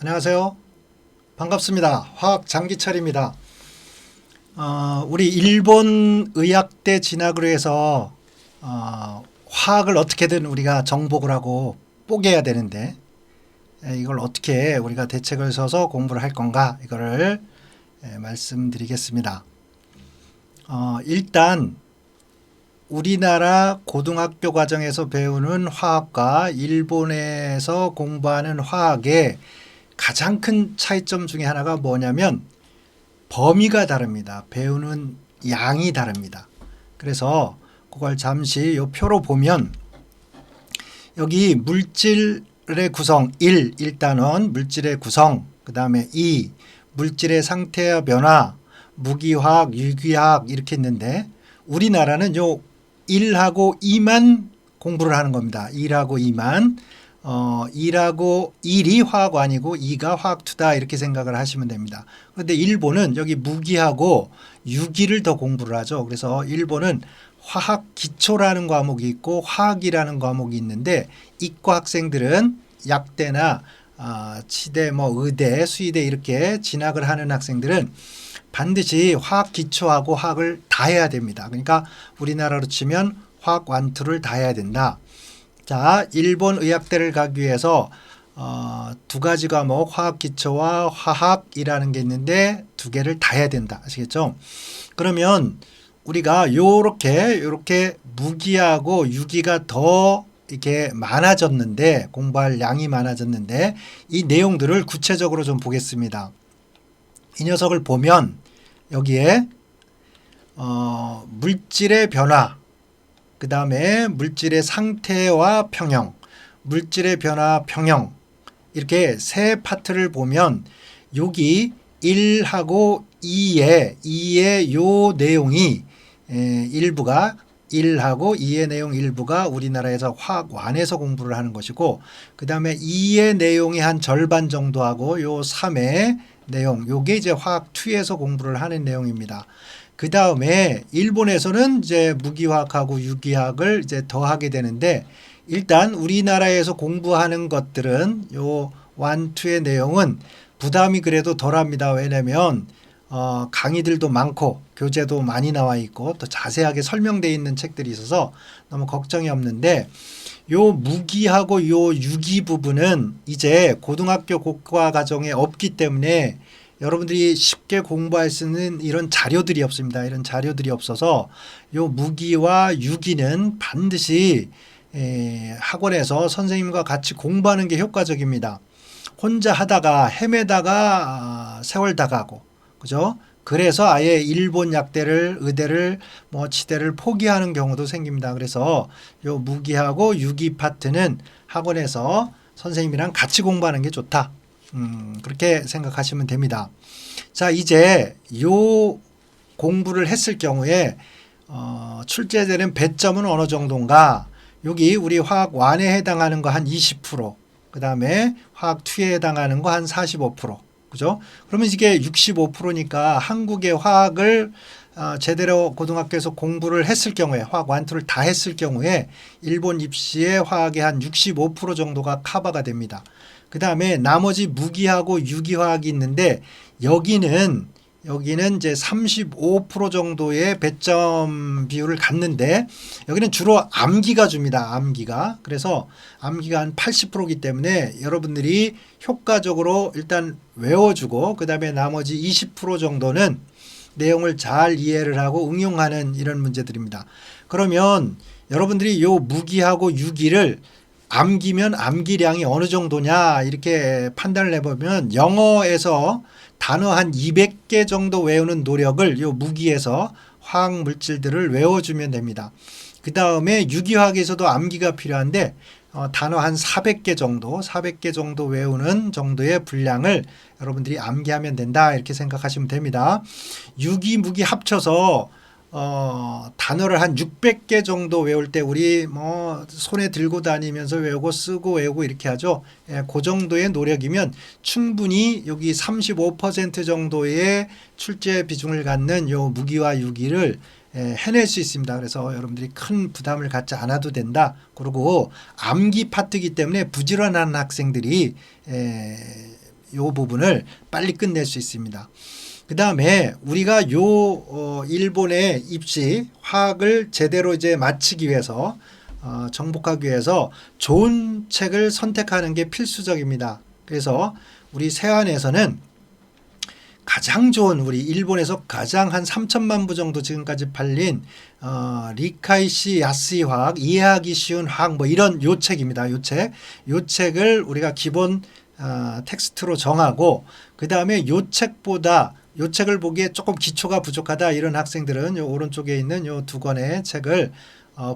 안녕하세요. 반갑습니다. 화학 장기철입니다. 우리 일본 의학대 진학으로 해서 화학을 어떻게든 우리가 정복을 하고 뽀개야 되는데 이걸 어떻게 우리가 대책을 서서 공부를 할 건가 이거를 말씀드리겠습니다. 일단 우리나라 고등학교 과정에서 배우는 화학과 일본에서 공부하는 화학의 가장 큰 차이점 중에 하나가 뭐냐면 범위가 다릅니다. 배우는 양이 다릅니다. 그래서 그걸 잠시 이 표로 보면 여기 물질의 구성 1, 1단원 물질의 구성, 그 다음에 2, 물질의 상태와 변화, 무기화학, 유기화학 이렇게 있는데 우리나라는 요 1하고 2만 공부를 하는 겁니다. 1하고 2만 1하고 1이 화학원이고 2가 화학2다 이렇게 생각을 하시면 됩니다. 그런데 일본은 여기 무기하고 유기를 더 공부를 하죠. 그래서 일본은 화학 기초라는 과목이 있고 화학이라는 과목이 있는데 이과 학생들은 약대나 치대, 의대, 수의대 이렇게 진학을 하는 학생들은 반드시 화학 기초하고 화학을 다 해야 됩니다. 그러니까 우리나라로 치면 화학 1, 2를 다 해야 된다. 자, 일본 의학대를 가기 위해서 두 가지 과목 화학 기초와 화학이라는 게 있는데 두 개를 다 해야 된다. 아시겠죠? 그러면 우리가 요렇게 무기하고 유기가 더 이렇게 많아졌는데 공부할 양이 많아졌는데 이 내용들을 구체적으로 좀 보겠습니다. 이 녀석을 보면 여기에 물질의 변화, 그 다음에 물질의 상태와 평형, 물질의 변화 평형 이렇게 세 파트를 보면 여기 1하고 2의 요 내용이 일부가 1하고 2의 내용 일부가 우리나라에서 화학원에서 공부를 하는 것이고 그 다음에 2의 내용이 한 절반 정도 하고 요 3의 내용 요게 이제 화학2에서 공부를 하는 내용입니다. 그 다음에 일본에서는 이제 무기화학하고 유기화학을 이제 더 하게 되는데 일단 우리나라에서 공부하는 것들은 요 1, 2의 내용은 부담이 그래도 덜 합니다. 왜냐면 강의들도 많고 교재도 많이 나와 있고 또 자세하게 설명되어 있는 책들이 있어서 너무 걱정이 없는데 요 무기하고 요 유기 부분은 이제 고등학교 고과 과정에 없기 때문에 여러분들이 쉽게 공부할 수 있는 이런 자료들이 없습니다. 이런 자료들이 없어서 요 무기와 유기는 반드시 학원에서 선생님과 같이 공부하는 게 효과적입니다. 혼자 하다가 헤매다가 세월 다 가고 그죠? 그래서 아예 일본 약대를 의대를 치대를 포기하는 경우도 생깁니다. 그래서 요 무기하고 유기 파트는 학원에서 선생님이랑 같이 공부하는 게 좋다. 그렇게 생각하시면 됩니다. 자, 이제 요 공부를 했을 경우에 출제되는 배점은 어느 정도인가? 여기 우리 화학 1에 해당하는 거 한 20%, 그 다음에 화학 2에 해당하는 거 한 45%, 그죠? 그러면 이게 65%니까 한국의 화학을 제대로 고등학교에서 공부를 했을 경우에 화학 1, 2를 다 했을 경우에 일본 입시의 화학의 한 65% 정도가 커버가 됩니다. 그 다음에 나머지 무기하고 유기화학이 있는데 여기는 이제 35% 정도의 배점 비율을 갖는데 여기는 주로 암기가 줍니다. 암기가. 그래서 암기가 한 80%이기 때문에 여러분들이 효과적으로 일단 외워주고 그 다음에 나머지 20% 정도는 내용을 잘 이해를 하고 응용하는 이런 문제들입니다. 그러면 여러분들이 요 무기하고 유기를 암기면 암기량이 어느 정도냐 이렇게 판단을 해보면 영어에서 단어 한 200개 정도 외우는 노력을 이 무기에서 화학 물질들을 외워주면 됩니다. 그 다음에 유기화학에서도 암기가 필요한데 단어 한 400개 정도 외우는 정도의 분량을 여러분들이 암기하면 된다 이렇게 생각하시면 됩니다. 유기 무기 합쳐서 단어를 한 600개 정도 외울 때 우리 손에 들고 다니면서 외우고 쓰고 외우고 이렇게 하죠. 그 정도의 노력이면 충분히 여기 35% 정도의 출제 비중을 갖는 요 무기와 유기를 해낼 수 있습니다. 그래서 여러분들이 큰 부담을 갖지 않아도 된다. 그리고 암기 파트이기 때문에 부지런한 학생들이 요 부분을 빨리 끝낼 수 있습니다. 그 다음에 우리가 일본의 입시 화학을 제대로 이제 마치기 위해서 정복하기 위해서 좋은 책을 선택하는 게 필수적입니다. 그래서 우리 세안에서는 가장 좋은 우리 일본에서 가장 한 3천만 부 정도 지금까지 팔린 리카이시 야스이 화학, 이해하기 쉬운 화학 뭐 이런 요 책입니다. 요 책을 우리가 기본 텍스트로 정하고 그 다음에 요 책을 보기에 조금 기초가 부족하다 이런 학생들은 요 오른쪽에 있는 요 두 권의 책을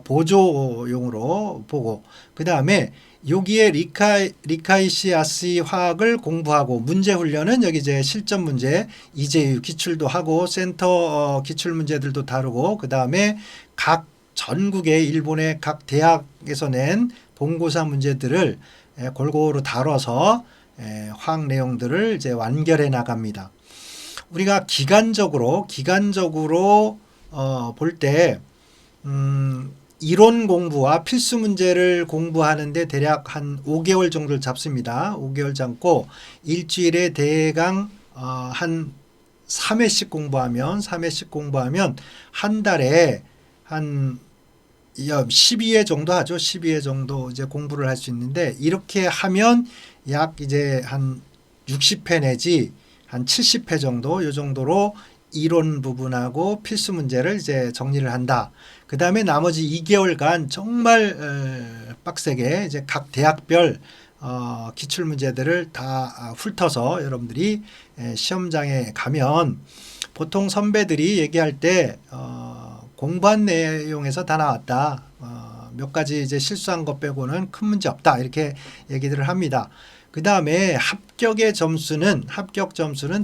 보조용으로 보고 그 다음에 여기에 리카이시 야스이 화학을 공부하고 문제 훈련은 여기 이제 실전 문제 이제유 기출도 하고 센터 기출 문제들도 다루고 그 다음에 각 전국의 일본의 각 대학에서 낸 본고사 문제들을 골고루 다뤄서 화학 내용들을 이제 완결해 나갑니다. 우리가 기간적으로 볼 때 이론 공부와 필수 문제를 공부하는데 대략 한 5개월 정도를 잡습니다. 5개월 잡고 일주일에 대강 한 3회씩 공부하면 한 달에 한 12회 정도 하죠. 12회 정도 이제 공부를 할 수 있는데 이렇게 하면 약 이제 한 60회 내지 한 70회 정도 이 정도로 이론 부분하고 필수 문제를 이제 정리를 한다. 그 다음에 나머지 2개월간 정말 빡세게 이제 각 대학별 기출 문제들을 다 훑어서 여러분들이 시험장에 가면 보통 선배들이 얘기할 때 공부한 내용에서 다 나왔다. 몇 가지 이제 실수한 것 빼고는 큰 문제 없다. 이렇게 얘기들을 합니다. 그 다음에 합격 점수는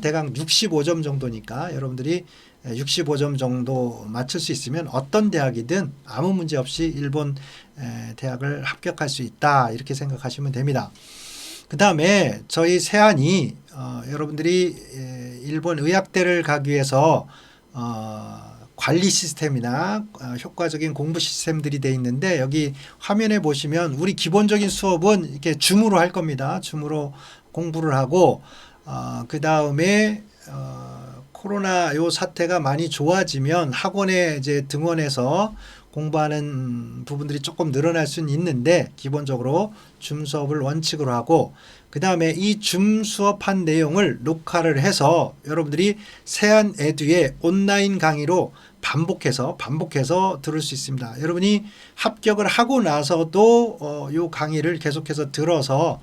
대강 65점 정도니까 여러분들이 65점 정도 맞출 수 있으면 어떤 대학이든 아무 문제 없이 일본 대학을 합격할 수 있다. 이렇게 생각하시면 됩니다. 그 다음에 저희 세안이 여러분들이 일본 의학대를 가기 위해서 관리 시스템이나 효과적인 공부 시스템들이 되어 있는데 여기 화면에 보시면 우리 기본적인 수업은 이렇게 줌으로 할 겁니다. 줌으로 공부를 하고 그 다음에 코로나 요 사태가 많이 좋아지면 학원에 이제 등원해서 공부하는 부분들이 조금 늘어날 수는 있는데 기본적으로 줌 수업을 원칙으로 하고 그 다음에 이 줌 수업한 내용을 녹화를 해서 여러분들이 세안 에듀의 온라인 강의로 반복해서 들을 수 있습니다. 여러분이 합격을 하고 나서도 이 강의를 계속해서 들어서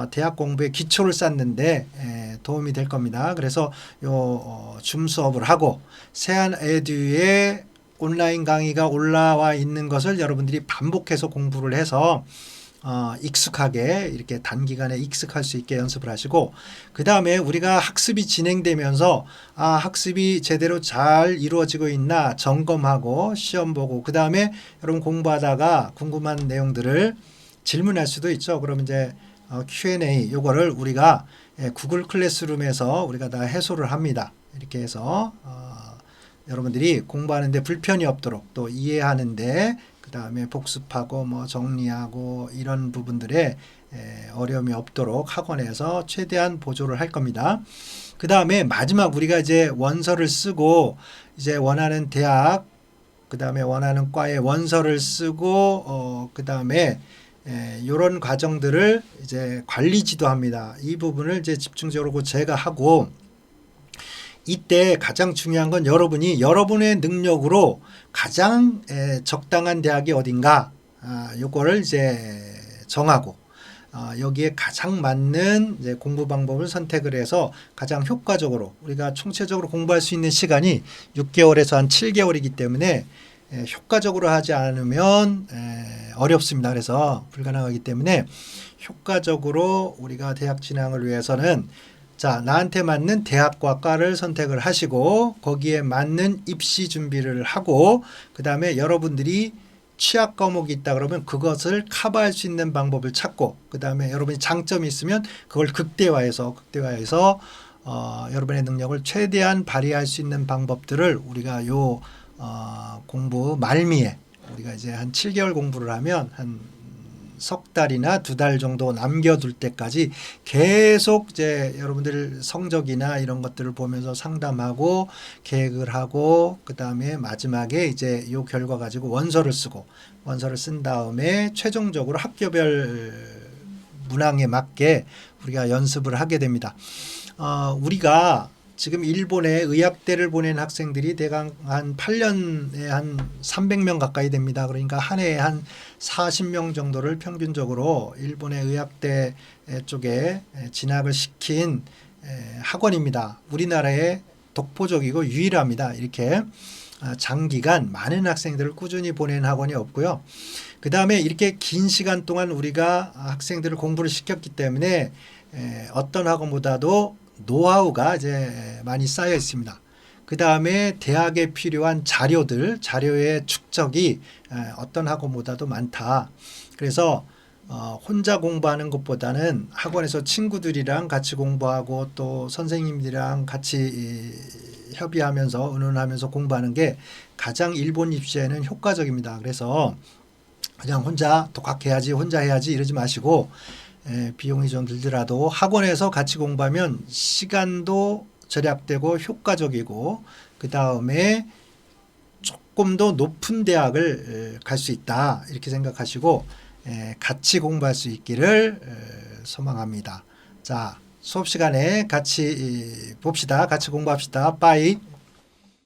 대학 공부에 기초를 쌓는데 도움이 될 겁니다. 그래서 요 줌 수업을 하고 세안 에듀의 온라인 강의가 올라와 있는 것을 여러분들이 반복해서 공부를 해서 익숙하게 이렇게 단기간에 익숙할 수 있게 연습을 하시고 그 다음에 우리가 학습이 진행되면서 학습이 제대로 잘 이루어지고 있나 점검하고 시험 보고 그 다음에 여러분 공부하다가 궁금한 내용들을 질문할 수도 있죠. 그럼 이제 Q&A 요거를 우리가 구글 클래스룸에서 우리가 다 해소를 합니다. 이렇게 해서 여러분들이 공부하는데 불편이 없도록 또 이해하는데 그 다음에 복습하고 뭐 정리하고 이런 부분들에 어려움이 없도록 학원에서 최대한 보조를 할 겁니다. 그 다음에 마지막 우리가 이제 원서를 쓰고 이제 원하는 대학 그 다음에 원하는 과의 원서를 쓰고 그 다음에 이런 과정들을 이제 관리 지도합니다. 이 부분을 이제 집중적으로 제가 하고 이때 가장 중요한 건 여러분이 여러분의 능력으로 가장 적당한 대학이 어딘가 요거를 이제 정하고 여기에 가장 맞는 이제 공부 방법을 선택을 해서 가장 효과적으로 우리가 총체적으로 공부할 수 있는 시간이 6개월에서 한 7개월이기 때문에 효과적으로 하지 않으면 어렵습니다. 그래서 불가능하기 때문에 효과적으로 우리가 대학 진학을 위해서는 자, 나한테 맞는 대학과 과를 선택을 하시고 거기에 맞는 입시 준비를 하고 그 다음에 여러분들이 취약 과목이 있다 그러면 그것을 커버할 수 있는 방법을 찾고 그 다음에 여러분이 장점이 있으면 그걸 극대화해서 여러분의 능력을 최대한 발휘할 수 있는 방법들을 우리가 공부 말미에 우리가 이제 한 7개월 공부를 하면 한 석 달이나 두 달 정도 남겨둘 때까지 계속 이제 여러분들 성적이나 이런 것들을 보면서 상담하고 계획을 하고 그 다음에 마지막에 이제 요 결과 가지고 원서를 쓰고 원서를 쓴 다음에 최종적으로 학교별 문항에 맞게 우리가 연습을 하게 됩니다. 우리가 지금 일본에 의학대를 보낸 학생들이 대강 한 8년에 한 300명 가까이 됩니다. 그러니까 한 해에 한 40명 정도를 평균적으로 일본의 의학대 쪽에 진학을 시킨 학원입니다. 우리나라에 독보적이고 유일합니다. 이렇게 장기간 많은 학생들을 꾸준히 보낸 학원이 없고요. 그 다음에 이렇게 긴 시간 동안 우리가 학생들을 공부를 시켰기 때문에 어떤 학원보다도 노하우가 이제 많이 쌓여 있습니다. 그 다음에 대학에 필요한 자료의 축적이 어떤 학원보다도 많다. 그래서 혼자 공부하는 것보다는 학원에서 친구들이랑 같이 공부하고 또 선생님들이랑 같이 협의하면서 의논하면서 공부하는 게 가장 일본 입시에는 효과적입니다. 그래서 그냥 혼자 독학해야지 혼자 해야지 이러지 마시고 비용이 좀 들더라도 학원에서 같이 공부하면 시간도 절약되고 효과적이고 그 다음에 조금 더 높은 대학을 갈 수 있다 이렇게 생각하시고 같이 공부할 수 있기를 소망합니다. 자, 수업 시간에 같이 봅시다. 같이 공부합시다. 빠이.